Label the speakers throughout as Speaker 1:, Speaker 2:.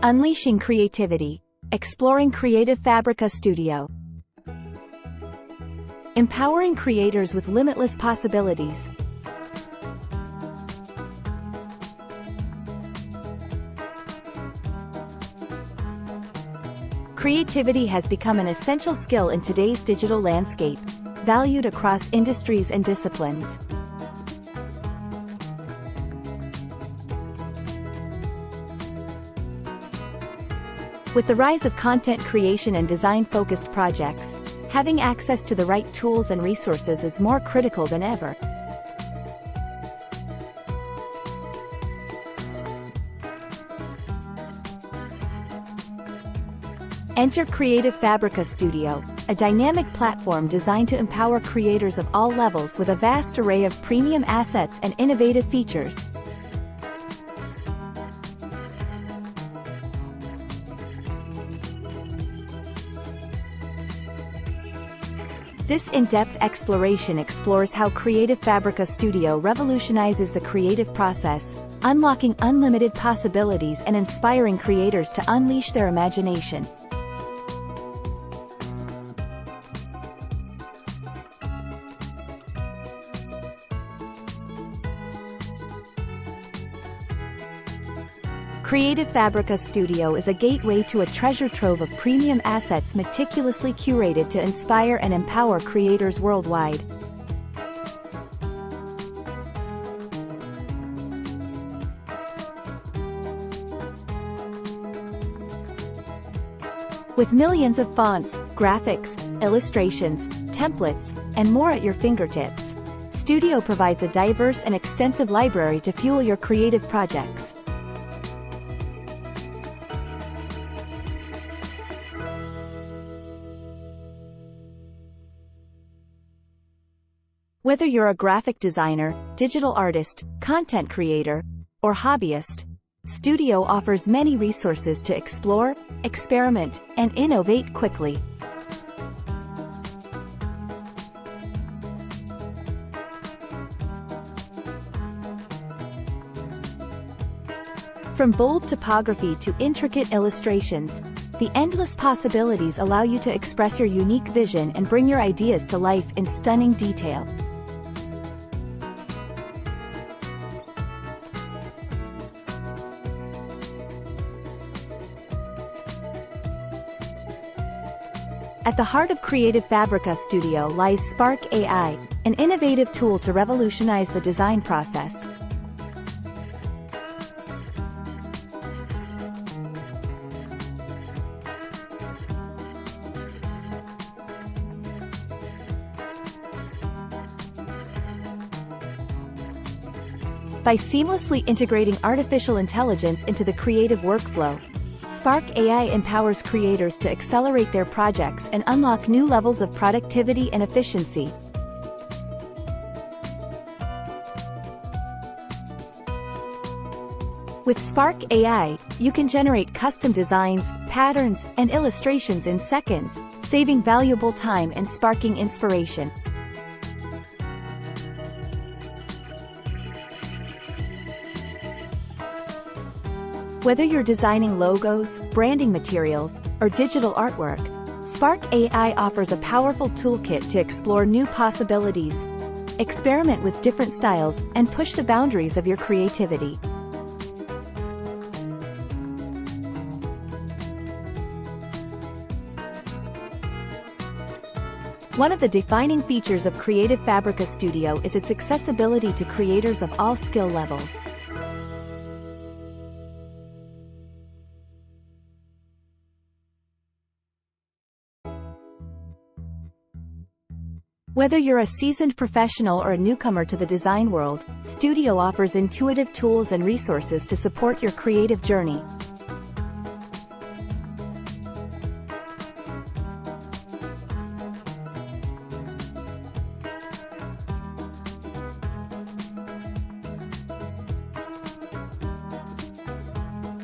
Speaker 1: Unleashing creativity. Exploring Creative Fabrica Studio. Empowering creators with limitless possibilities. Creativity has become an essential skill in today's digital landscape, valued across industries and disciplines. With the rise of content creation and design-focused projects, having access to the right tools and resources is more critical than ever. Enter Creative Fabrica Studio, a dynamic platform designed to empower creators of all levels with a vast array of premium assets and innovative features. This in-depth exploration explores how Creative Fabrica Studio revolutionizes the creative process, unlocking unlimited possibilities and inspiring creators to unleash their imagination. Creative Fabrica Studio is a gateway to a treasure trove of premium assets meticulously curated to inspire and empower creators worldwide. With millions of fonts, graphics, illustrations, templates, and more at your fingertips, Studio provides a diverse and extensive library to fuel your creative projects. Whether you're a graphic designer, digital artist, content creator, or hobbyist, Studio offers many resources to explore, experiment, and innovate quickly. From bold typography to intricate illustrations, the endless possibilities allow you to express your unique vision and bring your ideas to life in stunning detail. At the heart of Creative Fabrica Studio lies Spark AI, an innovative tool to revolutionize the design process. By seamlessly integrating artificial intelligence into the creative workflow, Spark AI empowers creators to accelerate their projects and unlock new levels of productivity and efficiency. With Spark AI, you can generate custom designs, patterns, and illustrations in seconds, saving valuable time and sparking inspiration. Whether you're designing logos, branding materials, or digital artwork, Spark AI offers a powerful toolkit to explore new possibilities, experiment with different styles, and push the boundaries of your creativity. One of the defining features of Creative Fabrica Studio is its accessibility to creators of all skill levels. Whether you're a seasoned professional or a newcomer to the design world, Studio offers intuitive tools and resources to support your creative journey.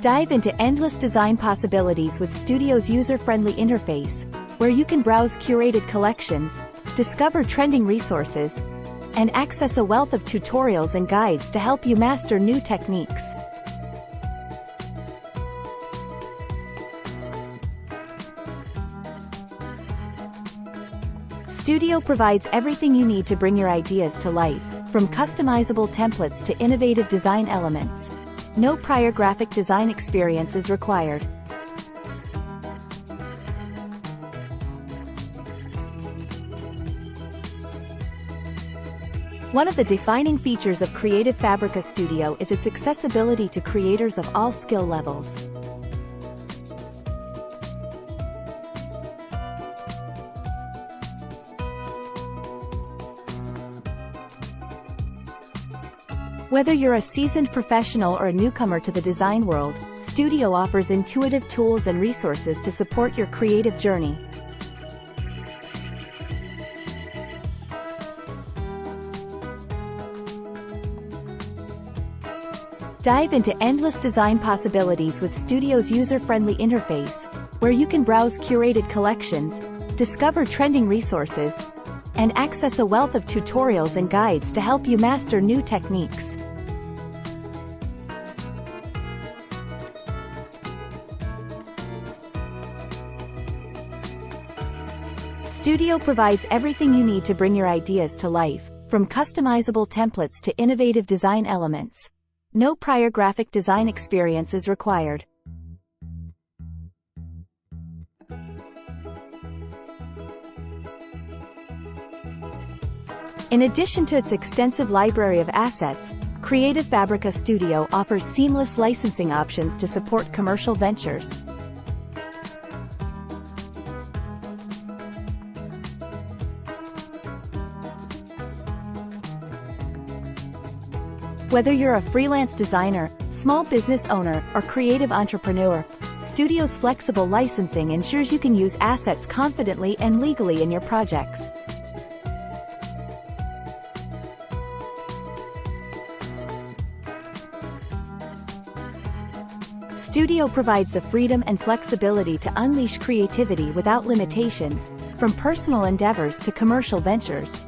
Speaker 1: Dive into endless design possibilities with Studio's user-friendly interface, where you can browse curated collections, discover trending resources, and access a wealth of tutorials and guides to help you master new techniques. Studio provides everything you need to bring your ideas to life, from customizable templates to innovative design elements. No prior graphic design experience is required. One of the defining features of Creative Fabrica Studio is its accessibility to creators of all skill levels. Whether you're a seasoned professional or a newcomer to the design world, Studio offers intuitive tools and resources to support your creative journey. Dive into endless design possibilities with Studio's user-friendly interface, where you can browse curated collections, discover trending resources, and access a wealth of tutorials and guides to help you master new techniques. Studio provides everything you need to bring your ideas to life, from customizable templates to innovative design elements. No prior graphic design experience is required. In addition to its extensive library of assets, Creative Fabrica Studio offers seamless licensing options to support commercial ventures. Whether you're a freelance designer, small business owner, or creative entrepreneur, Studio's flexible licensing ensures you can use assets confidently and legally in your projects. Studio provides the freedom and flexibility to unleash creativity without limitations, from personal endeavors to commercial ventures.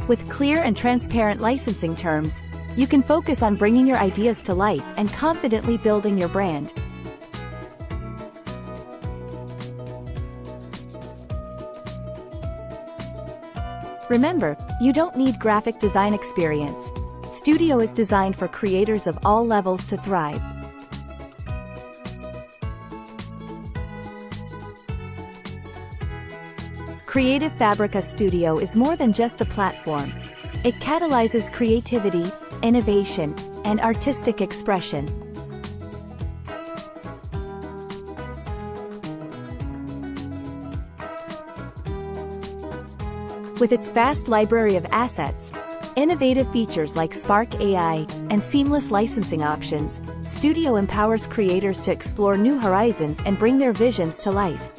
Speaker 1: With clear and transparent licensing terms, you can focus on bringing your ideas to life and confidently building your brand. Remember, you don't need graphic design experience. Studio is designed for creators of all levels to thrive. Creative Fabrica Studio is more than just a platform. It catalyzes creativity, innovation, and artistic expression. With its vast library of assets, innovative features like Spark AI, and seamless licensing options, Studio empowers creators to explore new horizons and bring their visions to life.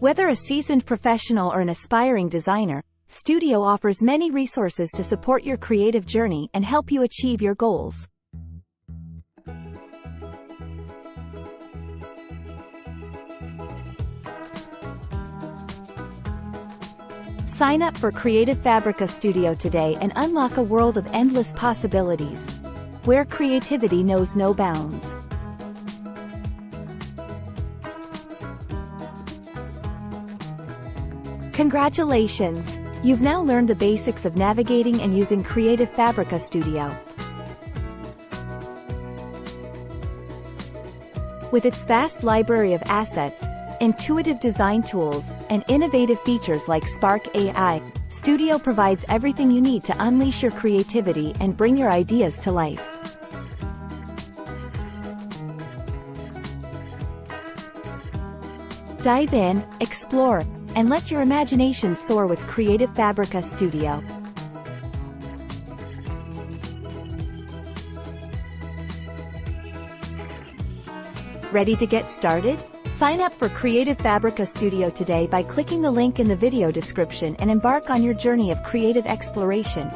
Speaker 1: Whether a seasoned professional or an aspiring designer, Studio offers many resources to support your creative journey and help you achieve your goals. Sign up for Creative Fabrica Studio today and unlock a world of endless possibilities, where creativity knows no bounds. Congratulations! You've now learned the basics of navigating and using Creative Fabrica Studio. With its vast library of assets, intuitive design tools, and innovative features like Spark AI, Studio provides everything you need to unleash your creativity and bring your ideas to life. Dive in, explore, and let your imagination soar with Creative Fabrica Studio. Ready to get started? Sign up for Creative Fabrica Studio today by clicking the link in the video description and embark on your journey of creative exploration.